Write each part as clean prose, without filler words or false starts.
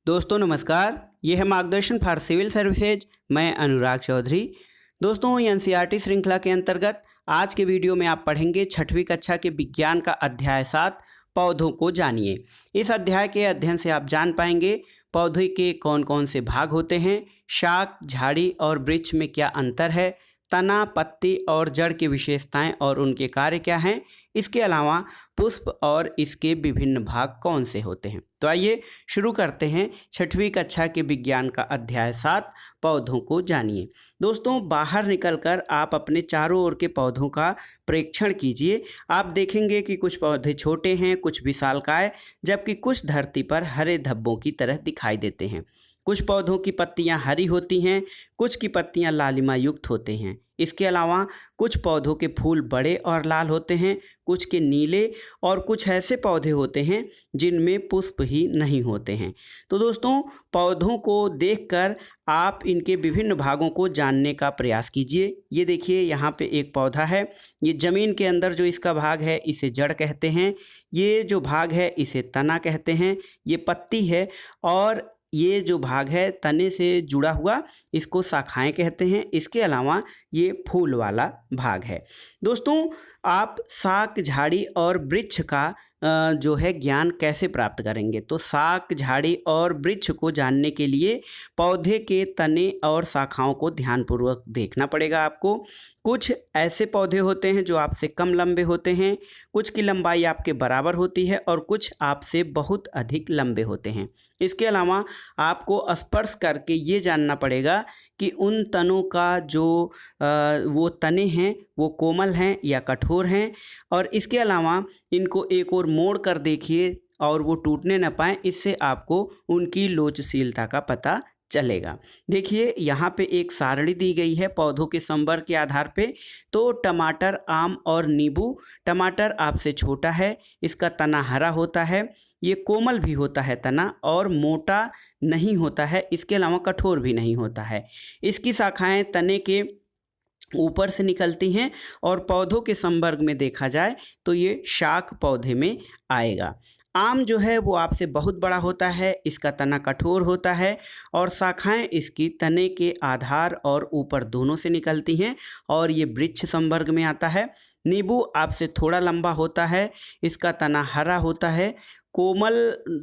दोस्तों नमस्कार, ये है मार्गदर्शन फॉर सिविल सर्विसेज। मैं अनुराग चौधरी। दोस्तों एनसीईआरटी श्रृंखला के अंतर्गत आज के वीडियो में आप पढ़ेंगे छठवीं कक्षा के विज्ञान का अध्याय 7 पौधों को जानिए। इस अध्याय के अध्ययन से आप जान पाएंगे पौधे के कौन कौन से भाग होते हैं, शाख, झाड़ी और वृक्ष में क्या अंतर है, तना, पत्ती और जड़ की विशेषताएं और उनके कार्य क्या हैं। इसके अलावा पुष्प और इसके विभिन्न भाग कौन से होते हैं। तो आइए शुरू करते हैं छठवीं कक्षा के विज्ञान का अध्याय 7 पौधों को जानिए। दोस्तों बाहर निकलकर आप अपने चारों ओर के पौधों का प्रेक्षण कीजिए। आप देखेंगे कि कुछ पौधे छोटे हैं, कुछ विशालकाय, जबकि कुछ धरती पर हरे धब्बों की तरह दिखाई देते हैं। कुछ पौधों की पत्तियां हरी होती हैं, कुछ की पत्तियां लालिमा युक्त होते हैं। इसके अलावा कुछ पौधों के फूल बड़े और लाल होते हैं, कुछ के नीले, और कुछ ऐसे पौधे होते हैं जिनमें पुष्प ही नहीं होते हैं। तो दोस्तों पौधों को देखकर आप इनके विभिन्न भागों को जानने का प्रयास कीजिए। ये देखिए यहाँ पे एक पौधा है, ये ज़मीन के अंदर जो इसका भाग है इसे जड़ कहते हैं, ये जो भाग है इसे तना कहते हैं, ये पत्ती है, और ये जो भाग है तने से जुड़ा हुआ इसको शाखाएं कहते हैं। इसके अलावा ये फूल वाला भाग है। दोस्तों आप शाख, झाड़ी और वृक्ष का जो है ज्ञान कैसे प्राप्त करेंगे। तो शाख, झाड़ी और वृक्ष को जानने के लिए पौधे के तने और शाखाओं को ध्यानपूर्वक देखना पड़ेगा आपको। कुछ ऐसे पौधे होते हैं जो आपसे कम लंबे होते हैं, कुछ की लंबाई आपके बराबर होती है और कुछ आपसे बहुत अधिक लंबे होते हैं। इसके अलावा आपको स्पर्श करके ये जानना पड़ेगा कि उन तनों का जो वो तने हैं वो कोमल हैं या कठोर हैं, और इसके अलावा इनको एक और मोड़ कर देखिए और वो टूटने न पाएँ, इससे आपको उनकी लोचशीलता का पता चलेगा। देखिए यहाँ पे एक सारणी दी गई है पौधों के संवर्ग के आधार पे। तो टमाटर, आम और नींबू। टमाटर आपसे छोटा है, इसका तना हरा होता है, ये कोमल भी होता है तना और मोटा नहीं होता है, इसके अलावा कठोर भी नहीं होता है। इसकी शाखाएं तने के ऊपर से निकलती हैं और पौधों के संवर्ग में देखा जाए तो ये शाख पौधे में आएगा। आम जो है वो आपसे बहुत बड़ा होता है, इसका तना कठोर होता है और शाखाएं इसकी तने के आधार और ऊपर दोनों से निकलती हैं और ये वृक्ष संवर्ग में आता है। नींबू आपसे थोड़ा लंबा होता है, इसका तना हरा होता है, कोमल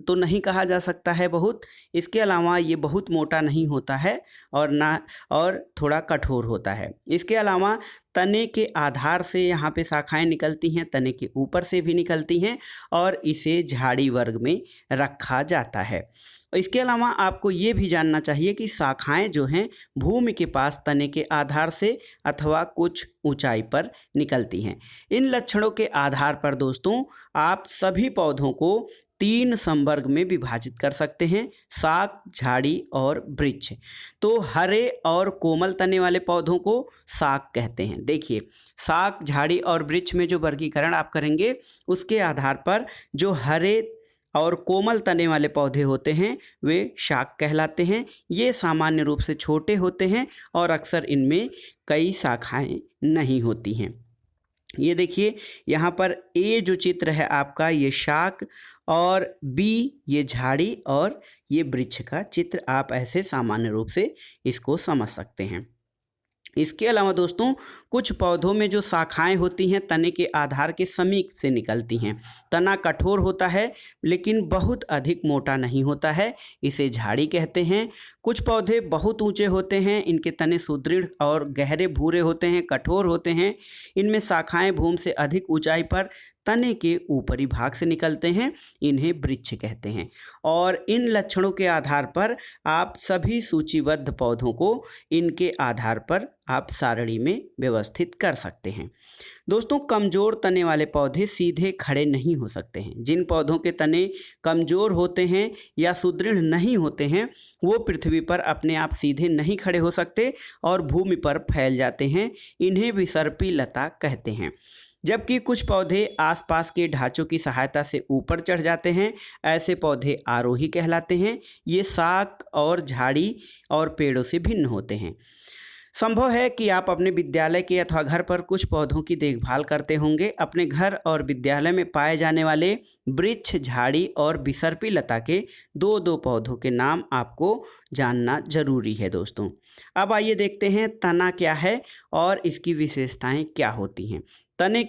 तो नहीं कहा जा सकता है बहुत, इसके अलावा ये बहुत मोटा नहीं होता है और थोड़ा कठोर होता है। इसके अलावा तने के आधार से यहाँ पे शाखाएं निकलती हैं, तने के ऊपर से भी निकलती हैं और इसे झाड़ी वर्ग में रखा जाता है। इसके अलावा आपको ये भी जानना चाहिए कि शाखाएं जो हैं भूमि के पास तने के आधार से अथवा कुछ ऊंचाई पर निकलती हैं। इन लक्षणों के आधार पर दोस्तों आप सभी पौधों को 3 संवर्ग में विभाजित कर सकते हैं, शाख, झाड़ी और वृक्ष। तो हरे और कोमल तने वाले पौधों को शाख कहते हैं। देखिए शाख, झाड़ी और वृक्ष में जो वर्गीकरण आप करेंगे उसके आधार पर जो हरे और कोमल तने वाले पौधे होते हैं वे शाख कहलाते हैं। ये सामान्य रूप से छोटे होते हैं और अक्सर इनमें कई शाखाएं नहीं होती हैं। ये देखिए यहाँ पर ए जो चित्र है आपका ये शाख, और बी ये झाड़ी और ये वृक्ष का चित्र। आप ऐसे सामान्य रूप से इसको समझ सकते हैं। इसके अलावा दोस्तों कुछ पौधों में जो शाखाएं होती हैं तने के आधार के समीप से निकलती हैं। तना कठोर होता है लेकिन बहुत अधिक मोटा नहीं होता है, इसे झाड़ी कहते हैं। कुछ पौधे बहुत ऊंचे होते हैं, इनके तने सुदृढ़ और गहरे भूरे होते हैं, कठोर होते हैं। इनमें शाखाएं भूमि से अधिक ऊंचाई पर तने के ऊपरी भाग से निकलते हैं, इन्हें वृक्ष कहते हैं। और इन लक्षणों के आधार पर आप सभी सूचीबद्ध पौधों को इनके आधार पर आप सारणी में व्यवस्थित कर सकते हैं। दोस्तों कमज़ोर तने वाले पौधे सीधे खड़े नहीं हो सकते हैं। जिन पौधों के तने कमज़ोर होते हैं या सुदृढ़ नहीं होते हैं वो पृथ्वी पर अपने आप सीधे नहीं खड़े हो सकते और भूमि पर फैल जाते हैं, इन्हें विसर्पी लता कहते हैं। जबकि कुछ पौधे आसपास के ढांचों की सहायता से ऊपर चढ़ जाते हैं, ऐसे पौधे आरोही कहलाते हैं। ये शाख और झाड़ी और पेड़ों से भिन्न होते हैं। संभव है कि आप अपने विद्यालय के अथवा घर पर कुछ पौधों की देखभाल करते होंगे। अपने घर और विद्यालय में पाए जाने वाले वृक्ष, झाड़ी और बिसर्पी लता के दो दो पौधों के नाम आपको जानना जरूरी है दोस्तों। अब आइए देखते हैं तना क्या है और इसकी विशेषताएं क्या होती हैं। तने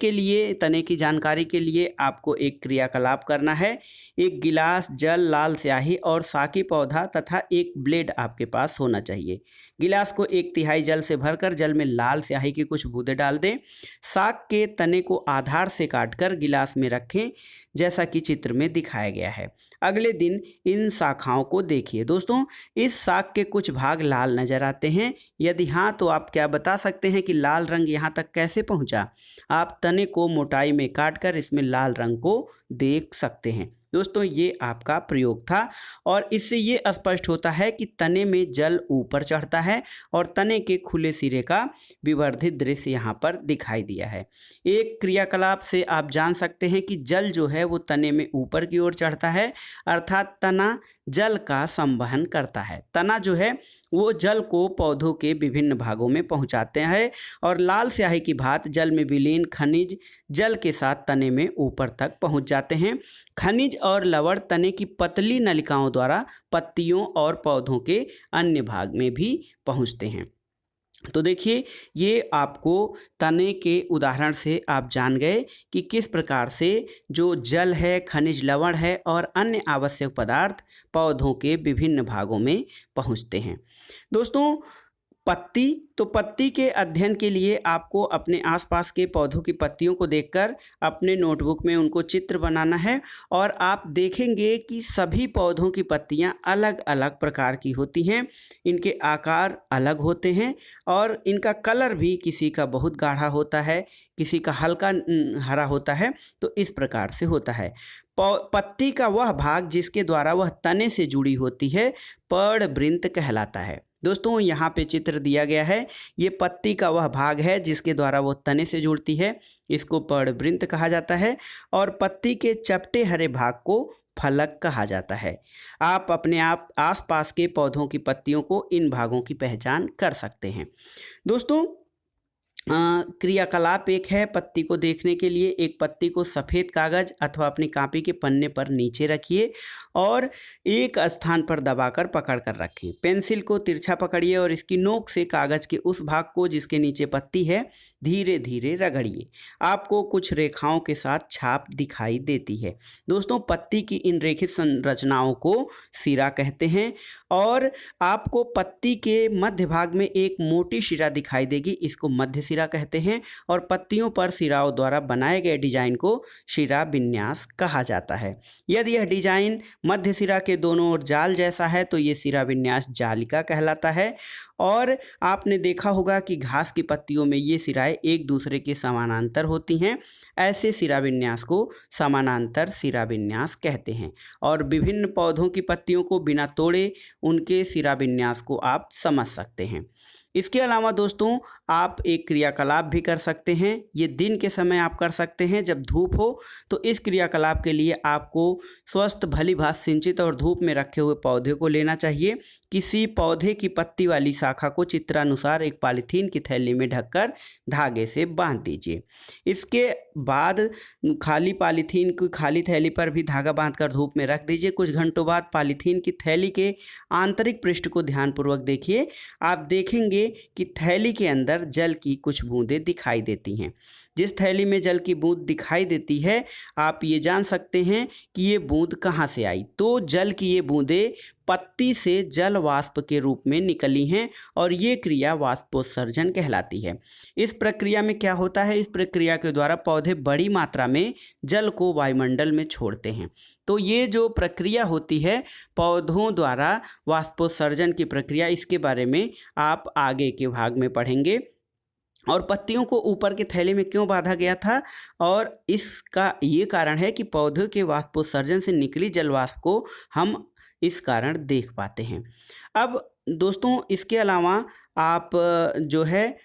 की जानकारी के लिए आपको एक क्रियाकलाप करना है। एक गिलास जल, लाल स्याही और साकी पौधा तथा एक ब्लेड आपके पास होना चाहिए। गिलास को 1/3 जल से भरकर जल में लाल स्याही की कुछ बूंदें डाल दें। साग के तने को आधार से काटकर गिलास में रखें, जैसा कि चित्र में दिखाया गया है। अगले दिन इन शाखाओं को देखिए। दोस्तों, इस साग के कुछ भाग लाल नजर आते हैं। यदि हाँ, तो आप क्या बता सकते हैं कि लाल रंग यहाँ तक कैसे पहुँचा? आप तने को मोटाई में काटकर इसमें लाल रंग को देख सकते हैं। दोस्तों, ये आपका प्रयोग था और इससे ये स्पष्ट होता है कि तने में जल ऊपर चढ़ता है और तने के खुले सिरे का विवर्धित दृश्य यहाँ पर दिखाई दिया है। एक क्रियाकलाप से आप जान सकते हैं कि जल जो है वो तने में ऊपर की ओर चढ़ता है, अर्थात तना जल का संवहन करता है। तना जो है वो जल को पौधों के विभिन्न भागों में पहुँचाते हैं और लाल स्याही की भांति जल में विलीन खनिज जल के साथ तने में ऊपर तक पहुँच जाते हैं। खनिज और लवण तने की पतली नलिकाओं द्वारा पत्तियों और पौधों के अन्य भाग में भी पहुंचते हैं। तो देखिए, ये आपको तने के उदाहरण से आप जान गए कि किस प्रकार से जो जल है, खनिज लवण है और अन्य आवश्यक पदार्थ पौधों के विभिन्न भागों में पहुंचते हैं। दोस्तों, पत्ती के अध्ययन के लिए आपको अपने आसपास के पौधों की पत्तियों को देखकर अपने नोटबुक में उनको चित्र बनाना है और आप देखेंगे कि सभी पौधों की पत्तियां अलग अलग प्रकार की होती हैं। इनके आकार अलग होते हैं और इनका कलर भी किसी का बहुत गाढ़ा होता है, किसी का हल्का हरा होता है। तो इस प्रकार से होता है। पत्ती का वह भाग जिसके द्वारा वह तने से जुड़ी होती है पर्णवृंत कहलाता है। दोस्तों, यहाँ पे चित्र दिया गया है। ये पत्ती का वह भाग है जिसके द्वारा वो तने से जुड़ती है, इसको पर्णवृंत कहा जाता है और पत्ती के चपटे हरे भाग को फलक कहा जाता है। आप अपने आसपास के पौधों की पत्तियों को इन भागों की पहचान कर सकते हैं। दोस्तों, क्रियाकलाप एक है पत्ती को देखने के लिए। एक पत्ती को सफ़ेद कागज़ अथवा अपनी कॉपी के पन्ने पर नीचे रखिए और एक स्थान पर दबाकर पकड़ कर रखें। पेंसिल को तिरछा पकड़िए और इसकी नोक से कागज़ के उस भाग को जिसके नीचे पत्ती है धीरे धीरे रगड़िए। आपको कुछ रेखाओं के साथ छाप दिखाई देती है। दोस्तों, पत्ती की इन रेखित संरचनाओं को सिरा कहते हैं और आपको पत्ती के मध्य भाग में एक मोटी शिरा दिखाई देगी, इसको मध्य शिरा कहते हैं और पत्तियों पर सिराओं द्वारा बनाए गए डिजाइन को शिरा विन्यास कहा जाता है। यदि यह डिजाइन मध्य सिरा के दोनों ओर जाल जैसा है तो ये सिरा विन्यास जालिका कहलाता है। और आपने देखा होगा कि घास की पत्तियों में ये सिराएं एक दूसरे के समानांतर होती हैं। ऐसे सिरा विन्यास को समानांतर सिरा विन्यास कहते हैं और विभिन्न पौधों की पत्तियों को बिना तोड़े उनके सिरा विन्यास को आप समझ सकते हैं। इसके अलावा दोस्तों, आप एक क्रियाकलाप भी कर सकते हैं। ये दिन के समय आप कर सकते हैं जब धूप हो। तो इस क्रियाकलाप के लिए आपको स्वस्थ भली भांति सिंचित और धूप में रखे हुए पौधे को लेना चाहिए। किसी पौधे की पत्ती वाली शाखा को चित्रानुसार एक पॉलीथीन की थैली में ढककर धागे से बांध दीजिए। इसके बाद खाली थैली पर भी धागा बांधकर धूप में रख दीजिए। कुछ घंटों बाद पॉलीथीन की थैली के आंतरिक पृष्ठ को ध्यानपूर्वक देखिए। आप देखेंगे कि थैली के अंदर जल की कुछ बूंदें दिखाई देती हैं। जिस थैली में जल की बूंद दिखाई देती है, आप ये जान सकते हैं कि ये बूंद कहाँ से आई। तो जल की ये बूंदें पत्ती से जल वाष्प के रूप में निकली हैं और ये क्रिया वाष्पोत्सर्जन कहलाती है। इस प्रक्रिया में क्या होता है? इस प्रक्रिया के द्वारा पौधे बड़ी मात्रा में जल को वायुमंडल में छोड़ते हैं। तो ये जो प्रक्रिया होती है पौधों द्वारा वाष्पोत्सर्जन की प्रक्रिया, इसके बारे में आप आगे के भाग में पढ़ेंगे। और पत्तियों को ऊपर के थैले में क्यों बांधा गया था, और इसका ये कारण है कि पौधों के वाष्पोत्सर्जन से निकली जलवाष्प को हम इस कारण देख पाते हैं। अब दोस्तों, इसके अलावा आप जो है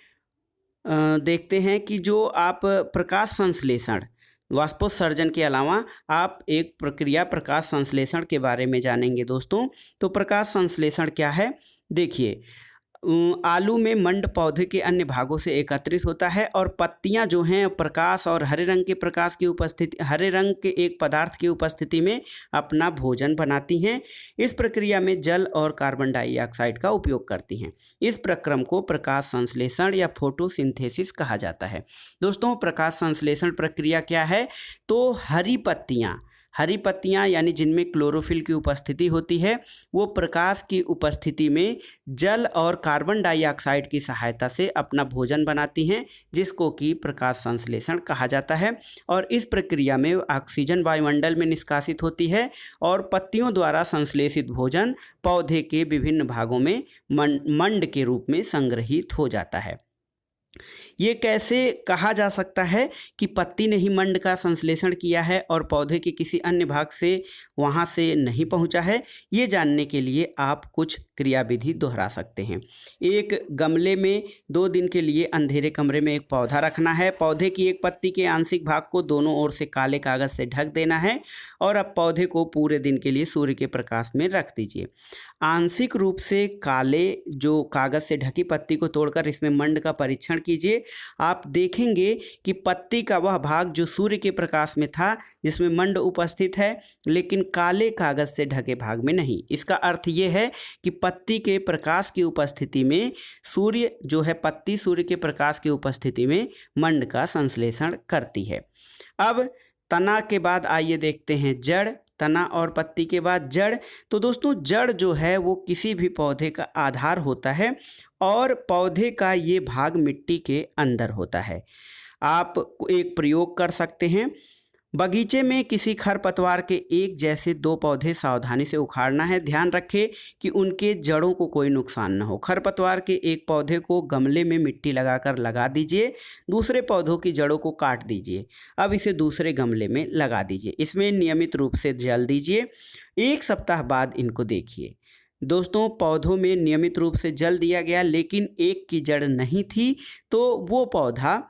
देखते हैं कि जो आप प्रकाश संश्लेषण, वाष्पोत्सर्जन के अलावा आप एक प्रक्रिया प्रकाश संश्लेषण के बारे में जानेंगे दोस्तों। तो प्रकाश संश्लेषण क्या है? देखिए, आलू में मंड पौधे के अन्य भागों से एकत्रित होता है और पत्तियां जो हैं प्रकाश और हरे रंग के प्रकाश की उपस्थिति, हरे रंग के एक पदार्थ की उपस्थिति में अपना भोजन बनाती हैं। इस प्रक्रिया में जल और कार्बन डाइऑक्साइड का उपयोग करती हैं। इस प्रक्रम को प्रकाश संश्लेषण या फोटोसिंथेसिस कहा जाता है। दोस्तों, प्रकाश संश्लेषण प्रक्रिया क्या है? तो हरी पत्तियां यानी जिनमें क्लोरोफिल की उपस्थिति होती है, वो प्रकाश की उपस्थिति में जल और कार्बन डाइऑक्साइड की सहायता से अपना भोजन बनाती हैं, जिसको कि प्रकाश संश्लेषण कहा जाता है। और इस प्रक्रिया में ऑक्सीजन वायुमंडल में निष्कासित होती है और पत्तियों द्वारा संश्लेषित भोजन पौधे के विभिन्न भागों में मंड के रूप में संग्रहित हो जाता है। ये कैसे कहा जा सकता है कि पत्ती ने ही मंड का संश्लेषण किया है और पौधे के किसी अन्य भाग से वहाँ से नहीं पहुँचा है? ये जानने के लिए आप कुछ क्रियाविधि दोहरा सकते हैं। एक गमले में 2 दिन के लिए अंधेरे कमरे में एक पौधा रखना है। पौधे की एक पत्ती के आंशिक भाग को दोनों ओर से काले कागज़ से ढक देना है और अब पौधे को पूरे दिन के लिए सूर्य के प्रकाश में रख दीजिए। आंशिक रूप से काले जो कागज़ से ढकी पत्ती को तोड़कर इसमें मंड का परीक्षण कीजिए। आप देखेंगे कि पत्ती का वह भाग जो सूर्य के प्रकाश में था, जिसमें मंड उपस्थित है, लेकिन काले कागज से ढके भाग में नहीं। इसका अर्थ ये है कि पत्ती के प्रकाश की उपस्थिति में पत्ती सूर्य के प्रकाश की उपस्थिति में मंड का संश्लेषण करती है। अब तना के बाद आइए देखते हैं जड़। तना और पत्ती के बाद जड़। तो दोस्तों, जड़ जो है वो किसी भी पौधे का आधार होता है और पौधे का ये भाग मिट्टी के अंदर होता है। आप एक प्रयोग कर सकते हैं। बगीचे में किसी खरपतवार के एक जैसे 2 पौधे सावधानी से उखाड़ना है। ध्यान रखें कि उनके जड़ों को कोई नुकसान न हो। खरपतवार के एक पौधे को गमले में मिट्टी लगाकर लगा दीजिए, दूसरे पौधों की जड़ों को काट दीजिए। अब इसे दूसरे गमले में लगा दीजिए। इसमें नियमित रूप से जल दीजिए। 1 सप्ताह बाद इनको देखिए। दोस्तों, पौधों में नियमित रूप से जल दिया गया, लेकिन एक की जड़ नहीं थी, तो वो पौधा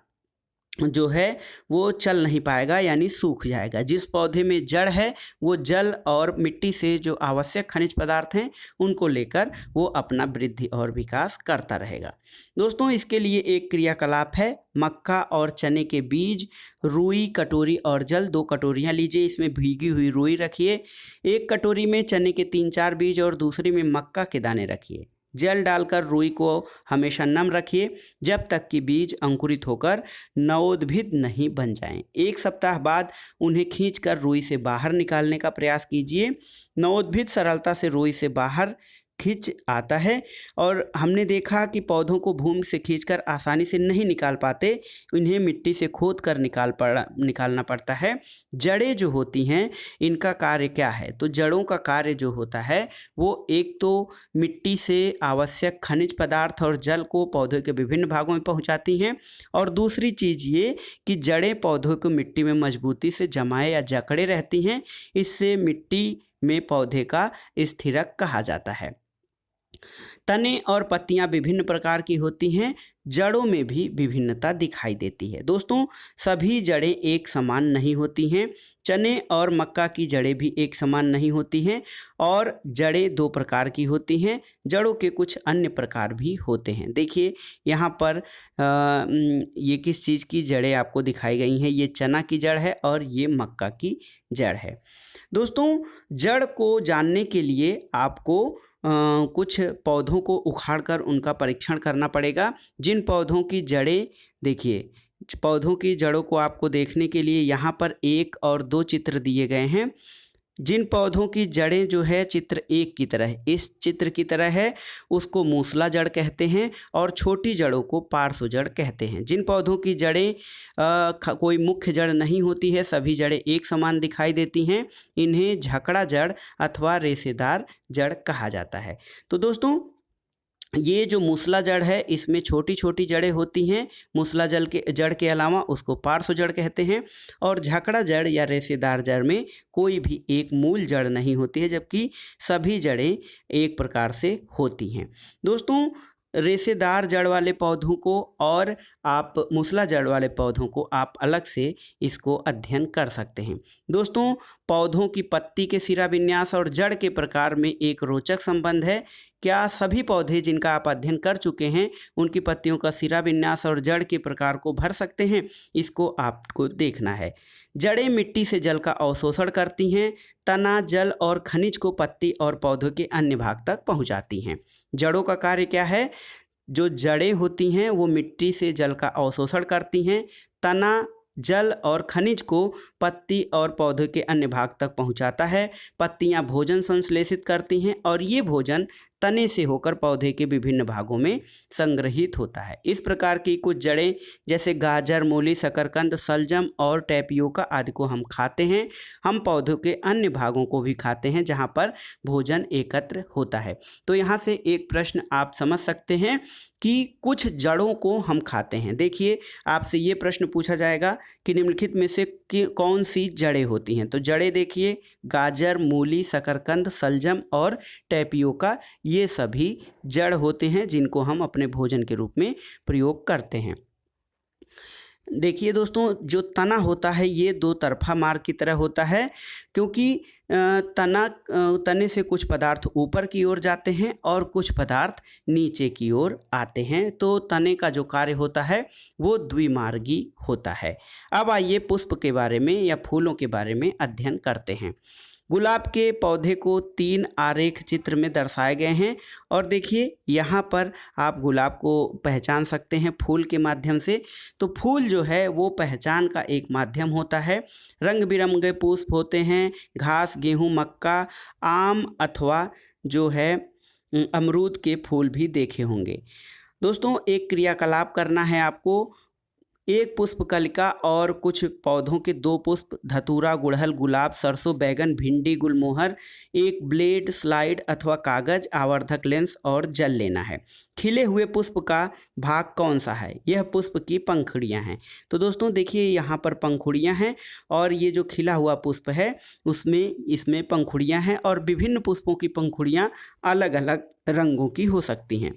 जो है वो चल नहीं पाएगा, यानी सूख जाएगा। जिस पौधे में जड़ है वो जल और मिट्टी से जो आवश्यक खनिज पदार्थ हैं उनको लेकर वो अपना वृद्धि और विकास करता रहेगा। दोस्तों, इसके लिए एक क्रियाकलाप है। मक्का और चने के बीज, रुई, कटोरी और जल 2 कटोरियाँ लीजिए। इसमें भीगी हुई रुई रखिए। एक कटोरी में चने के 3-4 बीज और दूसरी में मक्का के दाने रखिए। जल डालकर रुई को हमेशा नम रखिए जब तक कि बीज अंकुरित होकर नवोद्भिद नहीं बन जाएं। 1 सप्ताह बाद उन्हें खींचकर रुई से बाहर निकालने का प्रयास कीजिए। नवोद्भिद सरलता से रुई से बाहर खींच आता है और हमने देखा कि पौधों को भूमि से खींचकर आसानी से नहीं निकाल पाते, इन्हें मिट्टी से खोद कर निकालना पड़ता है। जड़ें जो होती हैं इनका कार्य क्या है? तो जड़ों का कार्य जो होता है वो एक तो मिट्टी से आवश्यक खनिज पदार्थ और जल को पौधे के विभिन्न भागों में पहुंचाती हैं, और दूसरी चीज़ ये कि जड़ें पौधों को मिट्टी में मजबूती से जमाए या जकड़े रहती हैं। इससे मिट्टी में पौधे का स्थिरक कहा जाता है। तने और पत्तियां विभिन्न प्रकार की होती हैं। जड़ों में भी विभिन्नता दिखाई देती है। दोस्तों, सभी जड़ें एक समान नहीं होती हैं। चने और मक्का की जड़ें भी एक समान नहीं होती हैं और जड़ें 2 प्रकार की होती हैं। जड़ों के कुछ अन्य प्रकार भी होते हैं। देखिए यहाँ पर ये किस चीज़ की जड़ें आपको दिखाई गई हैं। ये चना की जड़ है और ये मक्का की जड़ है। दोस्तों, जड़ को जानने के लिए आपको कुछ पौधों को उखाड़कर उनका परीक्षण करना पड़ेगा। जिन पौधों की जड़ें, देखिए पौधों की जड़ों को आपको देखने के लिए यहाँ पर 1 और 2 चित्र दिए गए हैं। जिन पौधों की जड़ें जो है चित्र 1 की तरह, इस चित्र की तरह है, उसको मूसला जड़ कहते हैं और छोटी जड़ों को पार्श्व जड़ कहते हैं। जिन पौधों की जड़ें कोई मुख्य जड़ नहीं होती है, सभी जड़ें एक समान दिखाई देती हैं, इन्हें झकड़ा जड़ अथवा रेशेदार जड़ कहा जाता है। तो दोस्तों, ये जो मूसला जड़ है इसमें छोटी छोटी जड़ें होती हैं। मूसला जड़ के अलावा उसको पार्श्व जड़ कहते हैं। और झकड़ा जड़ या रेशेदार जड़ में कोई भी एक मूल जड़ नहीं होती है, जबकि सभी जड़ें एक प्रकार से होती हैं। दोस्तों, रेशेदार जड़ वाले पौधों को और आप मूसला जड़ वाले पौधों को आप अलग से इसको अध्ययन कर सकते हैं। दोस्तों, पौधों की पत्ती के सिरा विन्यास और जड़ के प्रकार में एक रोचक संबंध है। क्या सभी पौधे जिनका आप अध्ययन कर चुके हैं उनकी पत्तियों का सिरा विन्यास और जड़ के प्रकार को भर सकते हैं? इसको आपको देखना है। जड़ें मिट्टी से जल का अवशोषण करती हैं। तना जल और खनिज को पत्ती और पौधों के अन्य भाग तक पहुंचाती हैं। जड़ों का कार्य क्या है? जो जड़ें होती हैं वो मिट्टी से जल का अवशोषण करती हैं। तना जल और खनिज को पत्ती और पौधे के अन्य भाग तक पहुंचाता है। पत्तियां भोजन संश्लेषित करती हैं और ये भोजन तने से होकर पौधे के विभिन्न भागों में संग्रहित होता है। इस प्रकार की कुछ जड़ें जैसे गाजर, मूली, शकरकंद, शलजम और टैपियोका आदि को हम खाते हैं। हम पौधों के अन्य भागों को भी खाते हैं जहाँ पर भोजन एकत्र होता है। तो यहाँ से एक प्रश्न आप समझ सकते हैं कि कुछ जड़ों को हम खाते हैं। देखिए, आपसे ये प्रश्न पूछा जाएगा कि निम्नलिखित में से कौन सी जड़ें होती हैं। तो जड़ें देखिए, गाजर, मूली, शकरकंद, शलजम और टैपियोका, ये सभी जड़ होते हैं जिनको हम अपने भोजन के रूप में प्रयोग करते हैं। देखिए दोस्तों, जो तना होता है ये दो तरफा मार्ग की तरह होता है, क्योंकि तने से कुछ पदार्थ ऊपर की ओर जाते हैं और कुछ पदार्थ नीचे की ओर आते हैं। तो तने का जो कार्य होता है वो द्विमार्गी होता है। अब आइए पुष्प के बारे में या फूलों के बारे में अध्ययन करते हैं। गुलाब के पौधे को 3 आरेख चित्र में दर्शाए गए हैं और देखिए यहाँ पर आप गुलाब को पहचान सकते हैं फूल के माध्यम से। तो फूल जो है वो पहचान का एक माध्यम होता है। रंग बिरंगे पुष्प होते हैं। घास, गेहूँ, मक्का, आम अथवा जो है अमरूद के फूल भी देखे होंगे। दोस्तों, एक क्रियाकलाप करना है आपको। एक पुष्पकलिका और कुछ पौधों के 2 पुष्प, धतूरा, गुड़हल, गुलाब, सरसों, बैगन, भिंडी, गुलमोहर, एक ब्लेड, स्लाइड अथवा कागज, आवर्धक लेंस और जल लेना है। खिले हुए पुष्प का भाग कौन सा है? यह पुष्प की पंखुड़ियां हैं। तो दोस्तों देखिए, यहाँ पर पंखुड़ियां हैं और ये जो खिला हुआ पुष्प है इसमें पंखुड़ियां हैं और विभिन्न पुष्पों की पंखुड़ियां अलग अलग रंगों की हो सकती हैं।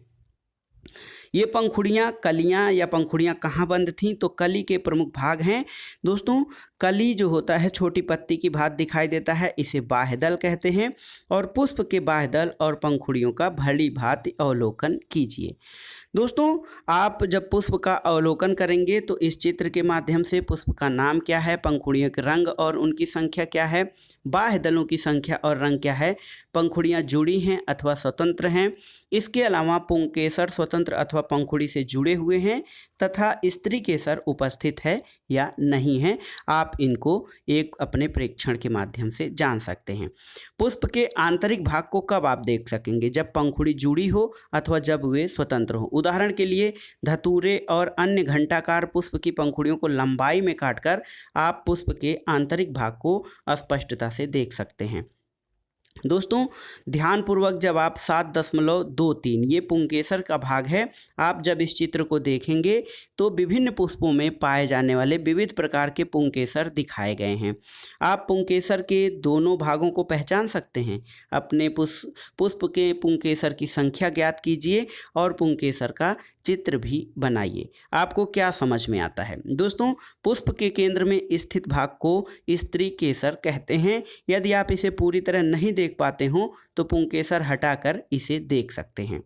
ये पंखुड़ियाँ, कलियाँ या पंखुड़ियाँ कहाँ बंद थीं? तो कली के प्रमुख भाग हैं। दोस्तों, कली जो होता है छोटी पत्ती की भांति दिखाई देता है, इसे बाह्यदल कहते हैं। और पुष्प के बाह्यदल और पंखुड़ियों का भली भांति अवलोकन कीजिए। दोस्तों, आप जब पुष्प का अवलोकन करेंगे तो इस चित्र के माध्यम से पुष्प का नाम क्या है, पंखुड़ियों के रंग और उनकी संख्या क्या है, बाह्य दलों की संख्या और रंग क्या है, पंखुड़ियाँ जुड़ी हैं अथवा स्वतंत्र हैं। इसके अलावा पुंकेसर स्वतंत्र अथवा पंखुड़ी से जुड़े हुए हैं तथा स्त्री केसर उपस्थित है या नहीं है। आप इनको एक अपने प्रेक्षण के माध्यम से जान सकते हैं। पुष्प के आंतरिक भाग को कब आप देख सकेंगे? जब पंखुड़ी जुड़ी हो अथवा जब वे स्वतंत्र हो। उदाहरण के लिए धतूरे और अन्य घंटाकार पुष्प की पंखुड़ियों को लंबाई में काटकर आप पुष्प के आंतरिक भाग को स्पष्टता से देख सकते हैं। दोस्तों, ध्यानपूर्वक जब आप 7.23 ये पुंकेसर का भाग है, आप जब इस चित्र को देखेंगे तो विभिन्न पुष्पों में पाए जाने वाले विविध प्रकार के पुंकेसर दिखाए गए हैं। आप पुंकेसर के दोनों भागों को पहचान सकते हैं। अपने पुष्प के पुंकेसर की संख्या ज्ञात कीजिए और पुंकेसर का चित्र भी बनाइए। आपको क्या समझ में आता है? दोस्तों, पुष्प के केंद्र में स्थित भाग को स्त्री केसर कहते हैं। यदि आप इसे पूरी तरह नहीं देख पाते हो तो पुंकेसर हटाकर इसे देख सकते हैं।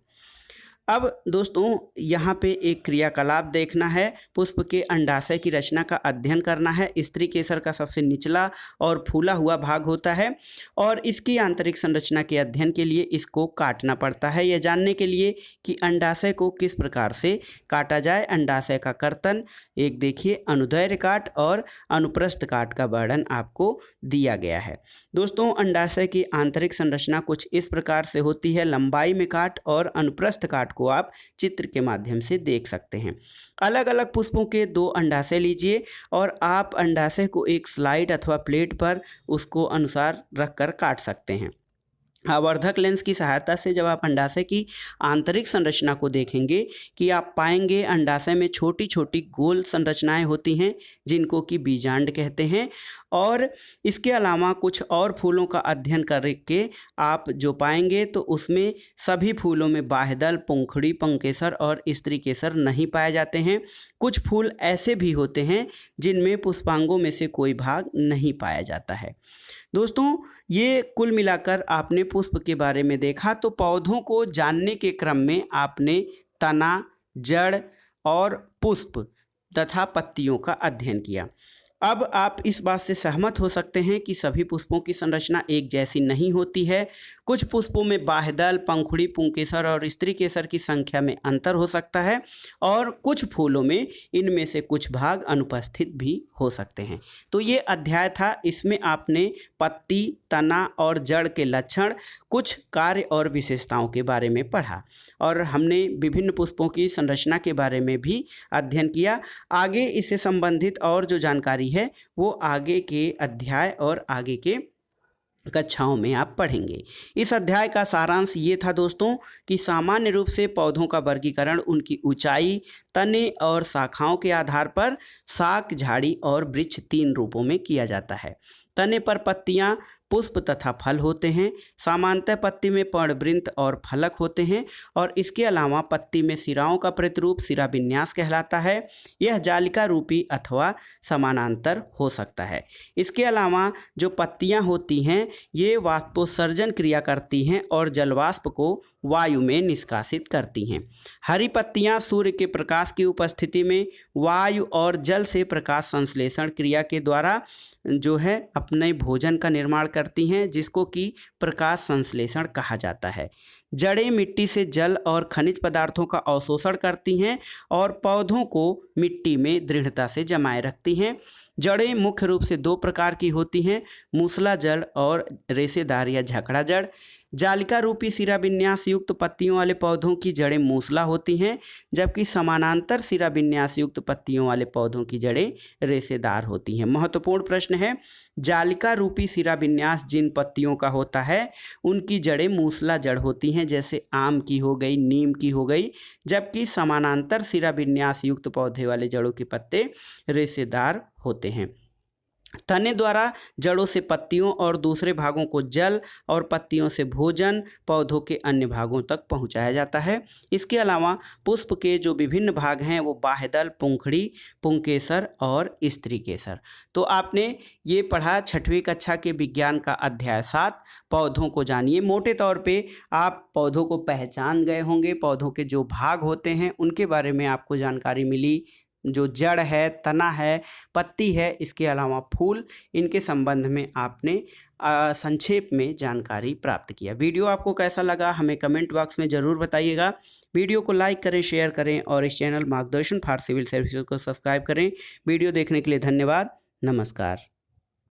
अब दोस्तों, यहाँ पे एक क्रियाकलाप देखना है। पुष्प के अंडाशय की रचना का अध्ययन करना है। स्त्री केसर का सबसे निचला और फूला हुआ भाग होता है और इसकी आंतरिक संरचना के अध्ययन के लिए इसको काटना पड़ता है। यह जानने के लिए कि अंडाशय को किस प्रकार से काटा जाए। अंडाशय का कर्तन एक देखिए, अनुदैर्घ्य काट और अनुप्रस्थ काट का वर्णन आपको दिया गया है। दोस्तों, अंडाशय की आंतरिक संरचना कुछ इस प्रकार से होती है। लंबाई में काट और अनुप्रस्थ काट को आप चित्र के माध्यम से देख सकते हैं। अलग अलग पुष्पों के 2 अंडाशय लीजिए और आप अंडाशय को एक स्लाइड अथवा प्लेट पर उसको अनुसार रखकर काट सकते हैं। आवर्धक लेंस की सहायता से जब आप अंडाशय की आंतरिक संरचना को देखेंगे कि आप पाएंगे अंडाशय में छोटी छोटी गोल संरचनाएं होती हैं जिनको कि बीजांड कहते हैं और इसके अलावा कुछ और फूलों का अध्ययन करके आप जो पाएंगे तो उसमें सभी फूलों में बाह्यदल, पुंखड़ी, पुंकेसर और स्त्री केसर नहीं पाए जाते हैं। कुछ फूल ऐसे भी होते हैं जिनमें पुष्पांगों में से कोई भाग नहीं पाया जाता है। दोस्तों, ये कुल मिलाकर आपने पुष्प के बारे में देखा। तो पौधों को जानने के क्रम में आपने तना, जड़ और पुष्प तथा पत्तियों का अध्ययन किया। अब आप इस बात से सहमत हो सकते हैं कि सभी पुष्पों की संरचना एक जैसी नहीं होती है। कुछ पुष्पों में बाह्यदल, पंखुड़ी, पुंकेसर और स्त्री केसर की संख्या में अंतर हो सकता है और कुछ फूलों में इनमें से कुछ भाग अनुपस्थित भी हो सकते हैं। तो ये अध्याय था, इसमें आपने पत्ती, तना और जड़ के लक्षण, कुछ कार्य और विशेषताओं के बारे में पढ़ा और हमने विभिन्न पुष्पों की संरचना के बारे में भी अध्ययन किया। आगे इससे संबंधित और जो जानकारी है वो आगे के अध्याय और आगे के कक्षाओं में आप पढ़ेंगे। इस अध्याय का सारांश ये था दोस्तों कि सामान्य रूप से पौधों का वर्गीकरण उनकी ऊंचाई, तने और शाखाओं के आधार पर शाक, झाड़ी और वृक्ष 3 रूपों में किया जाता है। तने पर पत्तियां, पुष्प तथा फल होते हैं। सामान्यतः पत्ती में पर्णवृंत और फलक होते हैं और इसके अलावा पत्ती में सिराओं का प्रतिरूप सिरा विन्यास कहलाता है। यह जालिका रूपी अथवा समानांतर हो सकता है। इसके अलावा जो पत्तियां होती हैं ये वाष्पोत्सर्जन क्रिया करती हैं और जलवाष्प को वायु में निष्कासित करती हैं। हरी पत्तियां सूर्य के प्रकाश की उपस्थिति में वायु और जल से प्रकाश संश्लेषण क्रिया के द्वारा जो है अपने भोजन का निर्माण करती हैं, जिसको कि प्रकाश संश्लेषण कहा जाता है। जड़ें मिट्टी से जल और खनिज पदार्थों का अवशोषण करती हैं और पौधों को मिट्टी में दृढ़ता से जमाए रखती हैं। जड़ें मुख्य रूप से 2 प्रकार की होती हैं, मूसला जड़ और रेशेदार या झकड़ा जड़। जालिका रूपी सिरा विन्यास युक्त पत्तियों वाले पौधों की जड़ें मूसला होती हैं, जबकि समानांतर सिरा विन्यास युक्त पत्तियों वाले पौधों की जड़ें रेशेदार होती हैं। महत्वपूर्ण प्रश्न है, जालिका रूपी सिरा विन्यास जिन पत्तियों का होता है उनकी जड़ें मूसला जड़ होती हैं, जैसे आम की हो गई, नीम की हो गई, जबकि समानांतर सिरा विन्यास युक्त पौधे वाले जड़ों के पत्ते रेशेदार होते हैं। तने द्वारा जड़ों से पत्तियों और दूसरे भागों को जल और पत्तियों से भोजन पौधों के अन्य भागों तक पहुंचाया जाता है। इसके अलावा पुष्प के जो विभिन्न भाग हैं वो बाह्यदल, पुंखड़ी, पुंकेसर और स्त्री केसर। तो आपने ये पढ़ा 6वीं कक्षा के विज्ञान का अध्याय 7, पौधों को जानिए। मोटे तौर पे आप पौधों को पहचान गए होंगे, पौधों के जो भाग होते हैं उनके बारे में आपको जानकारी मिली। जो जड़ है, तना है, पत्ती है, इसके अलावा फूल, इनके संबंध में आपने संक्षेप में जानकारी प्राप्त किया। वीडियो आपको कैसा लगा हमें कमेंट बॉक्स में ज़रूर बताइएगा। वीडियो को लाइक करें, शेयर करें और इस चैनल मार्गदर्शन फॉर सिविल सर्विसेज को सब्सक्राइब करें। वीडियो देखने के लिए धन्यवाद। नमस्कार।